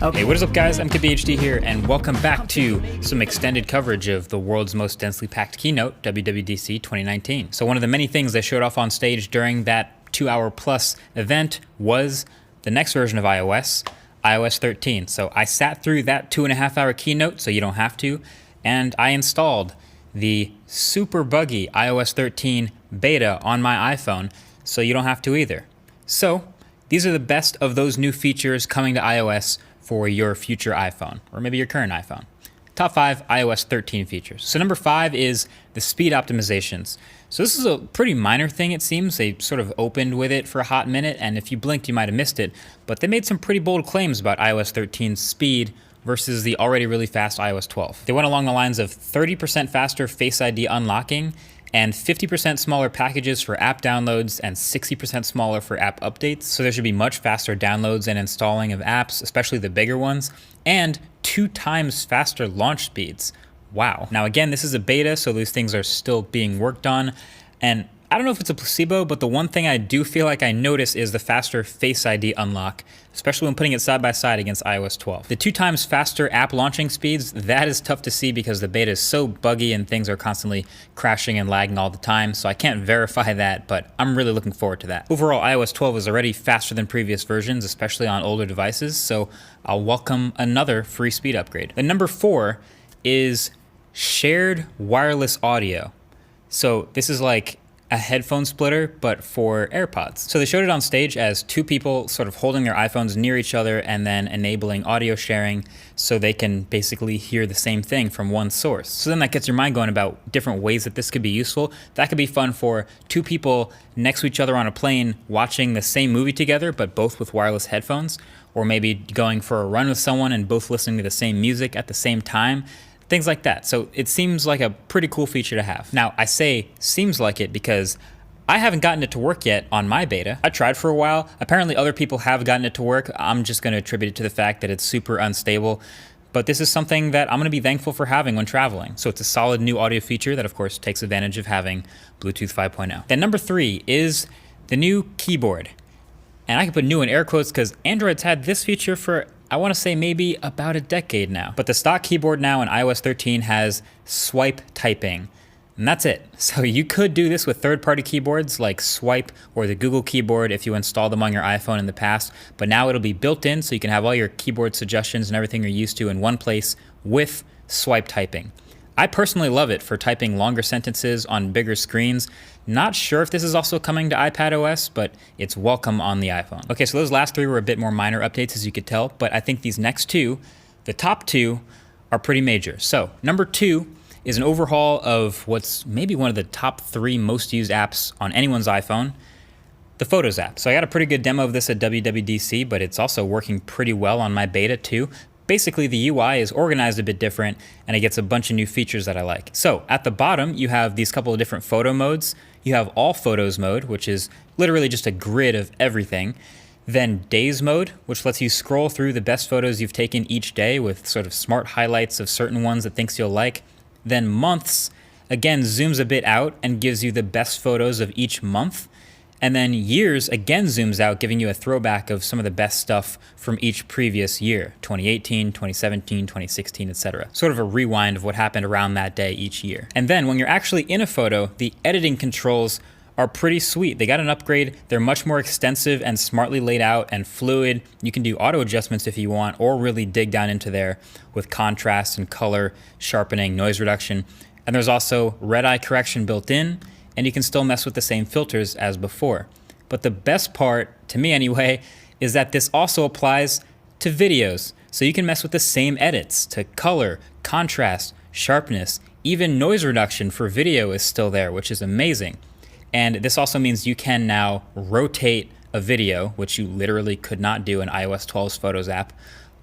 Hey, what is up guys? MKBHD here, and welcome back to some extended coverage of the world's most densely packed keynote, WWDC 2019. So one of the many things they showed off on stage during that 2-hour plus event was the next version of iOS, iOS 13. So I sat through that 2.5-hour keynote, so you don't have to, and I installed the super buggy iOS 13 beta on my iPhone, so you don't have to either. So these are the best of those new features coming to iOS for your future iPhone, or maybe your current iPhone. Top 5 iOS 13 features. So number 5 is the speed optimizations. So this is a pretty minor thing, it seems. They sort of opened with it for a hot minute, and if you blinked, you might have missed it. But they made some pretty bold claims about iOS 13's speed versus the already really fast iOS 12. They went along the lines of 30% faster Face ID unlocking, and 50% smaller packages for app downloads and 60% smaller for app updates. So there should be much faster downloads and installing of apps, especially the bigger ones, and 2 times faster launch speeds. Wow. Now again, this is a beta, so these things are still being worked on. And I don't know if it's a placebo, but the one thing I do feel like I notice is the faster Face ID unlock, especially when putting it side by side against iOS 12. The 2 times faster app launching speeds, that is tough to see because the beta is so buggy and things are constantly crashing and lagging all the time, so I can't verify that, but I'm really looking forward to that. Overall, iOS 12 is already faster than previous versions, especially on older devices, so I'll welcome another free speed upgrade. And number 4 is shared wireless audio. So this is like a headphone splitter, but for AirPods. So they showed it on stage as 2 people sort of holding their iPhones near each other and then enabling audio sharing so they can basically hear the same thing from one source. So then that gets your mind going about different ways that this could be useful. That could be fun for 2 people next to each other on a plane watching the same movie together, but both with wireless headphones, or maybe going for a run with someone and both listening to the same music at the same time. Things like that. So it seems like a pretty cool feature to have. Now, I say seems like it because I haven't gotten it to work yet on my beta. I tried for a while. Apparently other people have gotten it to work. I'm just going to attribute it to the fact that it's super unstable. But this is something that I'm going to be thankful for having when traveling. So it's a solid new audio feature that, of course, takes advantage of having Bluetooth 5.0. Then number 3 is the new keyboard. And I can put new in air quotes because Android's had this feature for, I want to say, maybe about a decade now. But the stock keyboard now in iOS 13 has swipe typing, and that's it. So you could do this with third-party keyboards like Swype or the Google keyboard if you installed them on your iPhone in the past, but now it'll be built in so you can have all your keyboard suggestions and everything you're used to in one place with swipe typing. I personally love it for typing longer sentences on bigger screens. Not sure if this is also coming to iPadOS, but it's welcome on the iPhone. Okay, so those last 3 were a bit more minor updates, as you could tell, but I think these next 2, the top 2, are pretty major. So number 2 is an overhaul of what's maybe one of the top 3 most used apps on anyone's iPhone, the Photos app. So I got a pretty good demo of this at WWDC, but it's also working pretty well on my beta too. Basically, the UI is organized a bit different, and it gets a bunch of new features that I like. So at the bottom, you have these couple of different photo modes. You have all photos mode, which is literally just a grid of everything. Then days mode, which lets you scroll through the best photos you've taken each day with sort of smart highlights of certain ones that thinks you'll like. Then months, again, zooms a bit out and gives you the best photos of each month. And then years again zooms out, giving you a throwback of some of the best stuff from each previous year, 2018, 2017, 2016, etc. Sort of a rewind of what happened around that day each year. And then when you're actually in a photo, the editing controls are pretty sweet. They got an upgrade. They're much more extensive and smartly laid out and fluid. You can do auto adjustments if you want, or really dig down into there with contrast and color, sharpening, noise reduction. And there's also red eye correction built in, and you can still mess with the same filters as before. But the best part, to me anyway, is that this also applies to videos. So you can mess with the same edits to color, contrast, sharpness, even noise reduction for video is still there, which is amazing. And this also means you can now rotate a video, which you literally could not do in iOS 12's Photos app,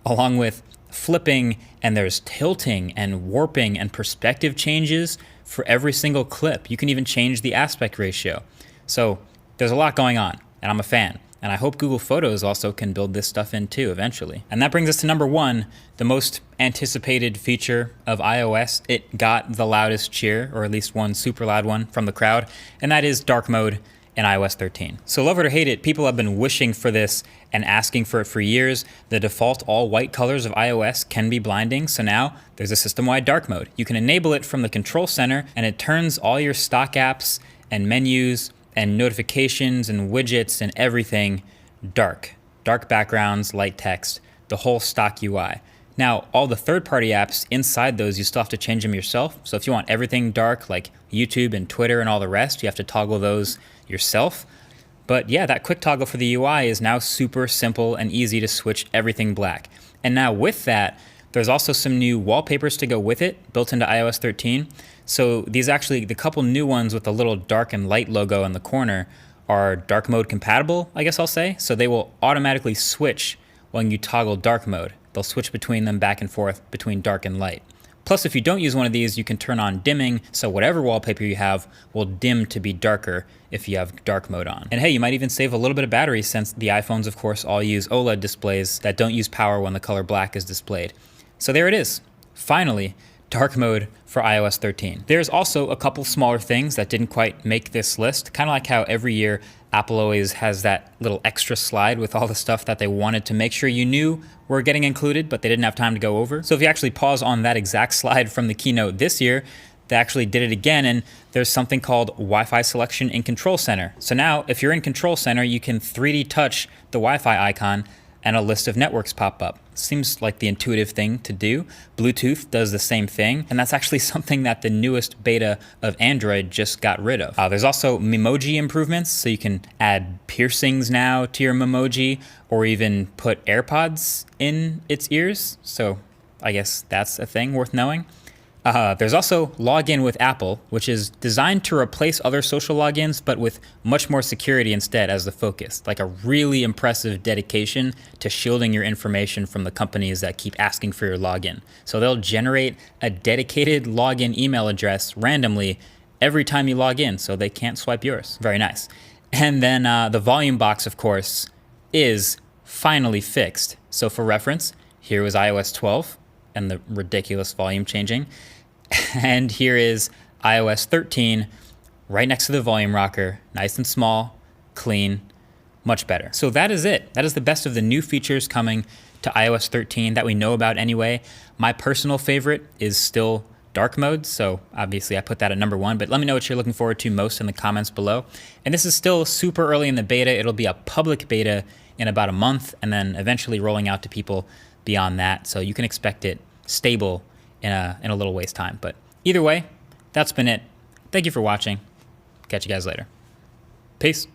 along with flipping, and there's tilting and warping and perspective changes for every single clip. You can even change the aspect ratio. So there's a lot going on, and I'm a fan. And I hope Google Photos also can build this stuff in too eventually. And that brings us to number 1, the most anticipated feature of iOS. It got the loudest cheer, or at least one super loud one from the crowd, and that is dark mode in iOS 13. So love it or hate it, people have been wishing for this and asking for it for years. The default all white colors of iOS can be blinding, so now there's a system-wide dark mode. You can enable it from the control center and it turns all your stock apps and menus and notifications and widgets and everything dark. Dark backgrounds, light text, the whole stock UI. Now, all the third-party apps inside those, you still have to change them yourself. So if you want everything dark, like YouTube and Twitter and all the rest, you have to toggle those yourself. But yeah, that quick toggle for the UI is now super simple and easy to switch everything black. And now with that, there's also some new wallpapers to go with it, built into iOS 13. So these actually, the couple new ones with the little dark and light logo in the corner are dark mode compatible, I guess I'll say. So they will automatically switch when you toggle dark mode. They'll switch between them back and forth between dark and light. Plus, if you don't use one of these, you can turn on dimming, so whatever wallpaper you have will dim to be darker if you have dark mode on. And hey, you might even save a little bit of battery since the iPhones, of course, all use OLED displays that don't use power when the color black is displayed. So there it is. Finally, dark mode for iOS 13. There's also a couple smaller things that didn't quite make this list, kind of like how every year Apple always has that little extra slide with all the stuff that they wanted to make sure you knew were getting included, but they didn't have time to go over. So if you actually pause on that exact slide from the keynote this year, they actually did it again, and there's something called Wi-Fi selection in Control Center. So now, if you're in Control Center, you can 3D touch the Wi-Fi icon and a list of networks pop up. Seems like the intuitive thing to do. Bluetooth does the same thing, and that's actually something that the newest beta of Android just got rid of. There's also Memoji improvements, so you can add piercings now to your Memoji, or even put AirPods in its ears, so I guess that's a thing worth knowing. There's also Login with Apple, which is designed to replace other social logins, but with much more security instead as the focus. Like a really impressive dedication to shielding your information from the companies that keep asking for your login. So they'll generate a dedicated login email address randomly every time you log in, so they can't swipe yours. Very nice. And then the volume box, of course, is finally fixed. So for reference, here was iOS 12 and the ridiculous volume changing. And here is iOS 13 right next to the volume rocker, nice and small, clean, much better. So that is it. That is the best of the new features coming to iOS 13 that we know about anyway. My personal favorite is still dark mode, so obviously I put that at number 1, but let me know what you're looking forward to most in the comments below. And this is still super early in the beta. It'll be a public beta in about a month, and then eventually rolling out to people beyond that. So you can expect it stable in a little ways time. But either way, that's been it. Thank you for watching. Catch you guys later. Peace.